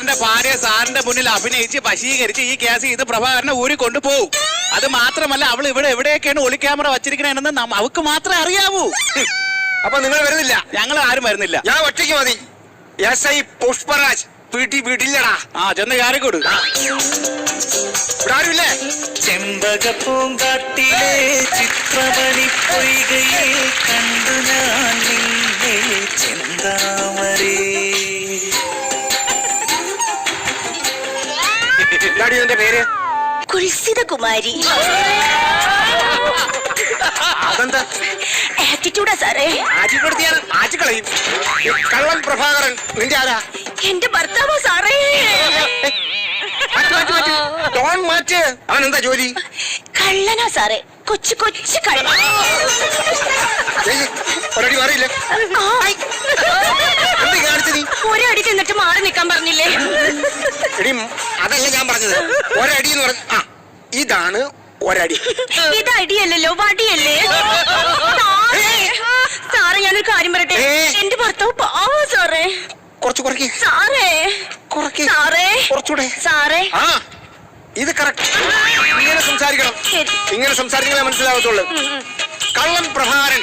പ്രഭാകരന്റെ ഭാര്യ സാറിന്റെ മുന്നിൽ അഭിനയിച്ച് വശീകരിച്ച് ഈ കേസ് ഇത് പ്രഭാകരനെ ഊരി കൊണ്ടുപോകും. അത് മാത്രമല്ല അവൾ ഇവിടെ എവിടെയൊക്കെയാണ് ഒളി ക്യാമറ വച്ചിരിക്കണെന്ന് അവക്ക് മാത്രമേ അറിയാവൂ. അപ്പൊ നിങ്ങൾ വരുന്നില്ല? ഞങ്ങൾ ആരും വരുന്നില്ല. ഞാൻ ഒറ്റയ്ക്ക് മതി. SI പുഷ്പരാജ് വീട്ടില്ലടാ. ചെന്ന് കയറിക്കൊടു. ഇവിടെ ആരുമില്ലേ? ചെമ്പക പൂങ്കാട്ടിലെ ചിത്രമണി പൊയ്കയിൽ കണ്ടു ഞാൻ നിന്നെ ചെന്താമരേ. എന്താ പേര്? കുൽസിത കുമാരി. അതെന്താ ആറ്റിറ്റ്യൂഡാ സാറേ. ആറ്റിക്കളയും. കള്ളൻ പ്രഭാകരൻ നിന്റെ ആരാ? എന്റെ ഭർത്താവോ സാറേ? മാറ്റ്. അവൻ എന്താ ജോലി? കള്ളനാ സാറേ, കൊച്ചു കള്ളൻ. ഒരടി മാറിയില്ല. കാണിച്ചു നീ ഒരടി തിന്നിട്ട് മാറി നിൽക്കാൻ പറഞ്ഞില്ലേ? എടി അതല്ല ഞാൻ പറഞ്ഞത്. ഒരടി എന്ന് പറഞ്ഞ ഇതാണ് ഒരടി. ഇത് അടിയല്ലല്ലോ, വടിയല്ലേ സാറേ? ഞാനൊരു കാര്യം പറയട്ടെ. എന്റെ ഭർത്താവ് പാവോ സാറേ. കുറച്ച് കുറയ്ക്ക് സാറേ. സാറേ കുറച്ചുകൂടെ സാറേ. ഇത് കറക്റ്റ്. ഇങ്ങനെ സംസാരിക്കണം. ഇങ്ങനെ സംസാരിക്കണേ മനസ്സിലാകത്തുള്ളൂ. കള്ളൻ പ്രഭാകരൻ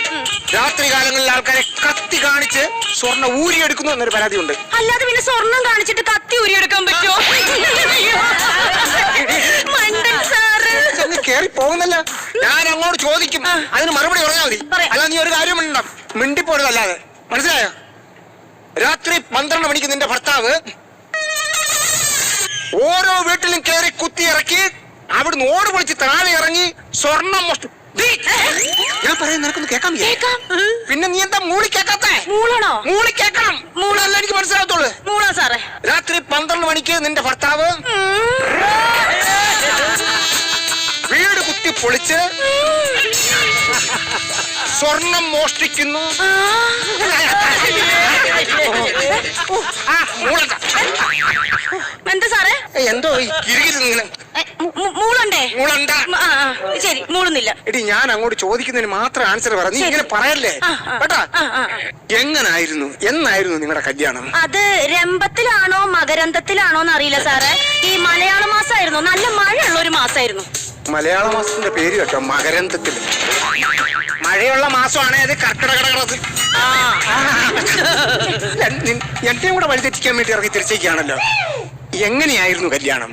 രാത്രി കാലങ്ങളിൽ ആൾക്കാരെ കത്തി കാണിച്ച് സ്വർണ്ണ ഊരിയെടുക്കുന്നു എന്നൊരു പരാതി ഉണ്ട്. അല്ലാതെ പിന്നെ സ്വർണം കാണിച്ചിട്ട് കത്തി ഊരിയെടുക്കാൻ പറ്റുമോ? മണ്ടൻ സാറ്. കേറി പോകുന്നല്ല. ഞാൻ അങ്ങോട്ട് ചോദിക്കും, അതിന് മറുപടി പറഞ്ഞാൽ മതി. അല്ല നീ ഒരു കാര്യം മിണ്ടിപ്പോരുതല്ലാതെ. മനസ്സിലായോ? രാത്രി 12 മണിക്ക് നിന്റെ ഭർത്താവ് ഓരോ വീട്ടിലും കയറി കുത്തി ഇറക്കി അവിടുന്ന് ഓട് പൊളിച്ച് താഴെ ഇറങ്ങി സ്വർണം ഞാൻ പറയാൻ നിനക്കൊന്ന് കേൾക്കാം. പിന്നെ നീ എന്താ മൂളി കേൾക്കാത്ത? മൂളി കേൾക്കണം. മൂളല്ല എനിക്ക് മനസ്സിലാകത്തുള്ളൂ. മൂളാ സാറേ. രാത്രി 12 മണിക്ക് നിന്റെ ഭർത്താവ് വീട് കുത്തി പൊളിച്ച് സ്വർണം മോഷ്ടിക്കുന്നു. എന്താ സാറേ? എന്തോ ഇങ്ങനെ മൂളണ്ടേ? മൂളണ്ട. ശരി, മൂളുന്നില്ല. എടി ഞാൻ അങ്ങോട്ട് ചോദിക്കുന്നതിന് മാത്രം ആൻസർ പറ. നീ ഇങ്ങനെ പറയല്ലേ കേട്ടാ. എന്നായിരുന്നു നിങ്ങളുടെ കല്യാണം? അത് രംഭത്തിലാണോ മകരന്തത്തിലാണോ എന്നറിയില്ല സാറേ. ഈ മലയാള മാസമായിരുന്നു. നല്ല മഴയുള്ള ഒരു മാസമായിരുന്നു. മലയാള മാസത്തിന്റെ പേര് കേട്ടോ, മകരന്തത്തിൽ. മഴയുള്ള മാസമാണ് അത്. കർക്കിടകടകടത്. എന്റെയും കൂടെ വഴി തെറ്റിക്കാൻ വേണ്ടി ഇറങ്ങി തിരിച്ചേക്കാണല്ലോ. എങ്ങനെയായിരുന്നു കല്യാണം?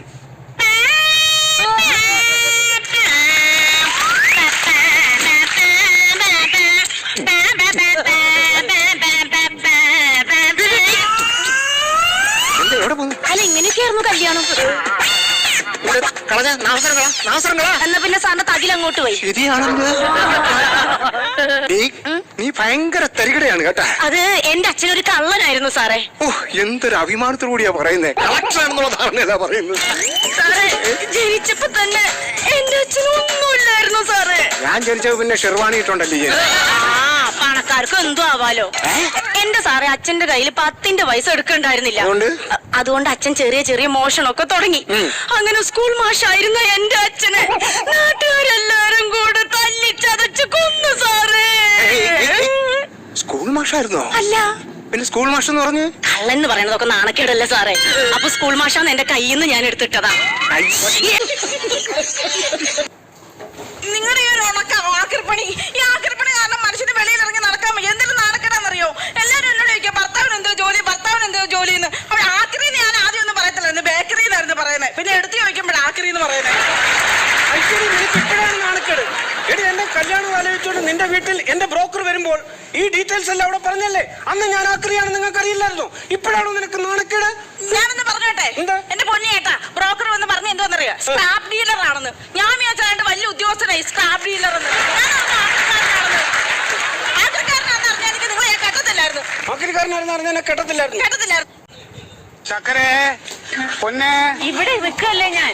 അല്ല, ഇങ്ങനെയൊക്കെയായിരുന്നു കല്യാണം. എന്നാ പിന്നെ സാറിന്റെ തകിൽ അങ്ങോട്ട് പോയി. നീ ഭയങ്കര തരികടയാണ് കേട്ടാ. അത് എന്റെ അച്ഛനൊരു കള്ളനായിരുന്നു സാറേ. എന്തൊരു അഭിമാനത്തോടുകൂടിയാ പറയുന്നത്. കളക്ഷനാണെന്നുള്ളതാണ് പറയുന്നത്. സാറേ, ജനിച്ചപ്പോ തന്നെ എന്റെ അച്ഛനൊന്നുമില്ലായിരുന്നു സാറേ. ഞാൻ ജനിച്ചപ്പോ പിന്നെ ഷെർവാണി ഇട്ടുണ്ടല്ലേ. പണക്കാർക്ക് എന്തോ ആവാലോ. എന്റെ സാറേ, അച്ഛന്റെ കയ്യിൽ 10 പൈസ എടുക്കണ്ടായിരുന്നില്ല. അതുകൊണ്ട് അച്ഛൻ ചെറിയ ചെറിയ മോഷണമൊക്കെ തുടങ്ങി. അങ്ങനെ സ്കൂൾ മാഷായിരുന്ന എന്റെ അച്ഛനെ നാട്ടുകാരെല്ലാരും കൂടെ തല്ലിച്ചതച്ച് കൊന്നു സാറേ. സ്കൂൾ മാഷായിരുന്നോ? അല്ല, പിന്നെ സ്കൂൾ മാഷ് എന്ന് പറഞ്ഞു കള്ളൻ എന്ന് പറയണതൊക്കെ നാണക്കേടല്ലേ സാറേ? അപ്പൊ സ്കൂൾ മാഷാന്ന് എന്റെ കയ്യിൽ നിന്ന് ഞാൻ എടുത്തിട്ടതാ. നിങ്ങളുടെ ഈ ഒരു ആക്രിപ്പണി, ഈ ആക്രിപ്പണി കാരണം മനുഷ്യന് വെളിയിൽ ഇറങ്ങി നടക്കാൻ എന്തെങ്കിലും നാണക്കേടാന്നറിയോ? എല്ലാരും എന്നോട് ചോദിക്കാം ഭർത്താവിന് എന്തോ ജോലി എന്ന്. അവിടെ ആക്രി ഞാൻ ആദ്യം ഒന്നും പറയത്തില്ലായിരുന്നു, ബേക്കറി എന്നായിരുന്നു പറയുന്നത്. പിന്നെ എടുത്ത് ചോദിക്കുമ്പോൾ ആക്രി എന്ന് പറയുന്നത്. ഇപ്പോഴാണ് നാണക്കേട്. എടി, എന്റെ കല്യാണം ആലോചിച്ചോണ്ട് നിന്റെ വീട്ടിൽ എന്റെ ബ്രോക്കർ വരുമ്പോൾ ഈ ഡീറ്റെയിൽസ് എല്ലാം അവിടെ പറഞ്ഞല്ലേ? അന്ന് ഞാൻ ആക്രിയാണെന്ന് നിങ്ങൾക്ക് അറിയില്ലായിരുന്നു. ഇപ്പോഴാണോ നിനക്ക് നാണക്കേട്? ഞാനൊന്ന് പറഞ്ഞോട്ടെ, എന്റെ പൊന്നിയേട്ടാ, ബ്രോക്കർ വന്ന് പറഞ്ഞ എന്തോന്നറിയോ? സ്ക്രാപ്പ് ഡീലർ ആണെന്ന്. ഞാൻ വിചാരിച്ചാണ്ട് വലിയ ഉദ്യോഗസ്ഥനായി സ്ക്രാപ്പ് ഡീലർ എന്ന്. ആക്രിക്കാരനാണെന്ന് അറിഞ്ഞാൽ എനിക്ക് നിങ്ങളെ കെട്ടത്തില്ലായിരുന്നു. ആക്രിക്കാരനായിരുന്നു കെട്ടത്തില്ലായിരുന്നു. ചക്കരേ പൊന്നെ ഇവിടെ നിൽക്കല്ലേ ഞാൻ.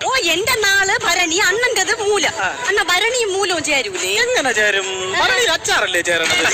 ഓ, എന്റെ നാള് ഭരണി, അണ്ണന്റേത് മൂല. അണ്ണ ഭരണിയും മൂലവും ചേരൂലേ? എങ്ങനെ ചേരും? അച്ചാറല്ലേ ചേരണത്?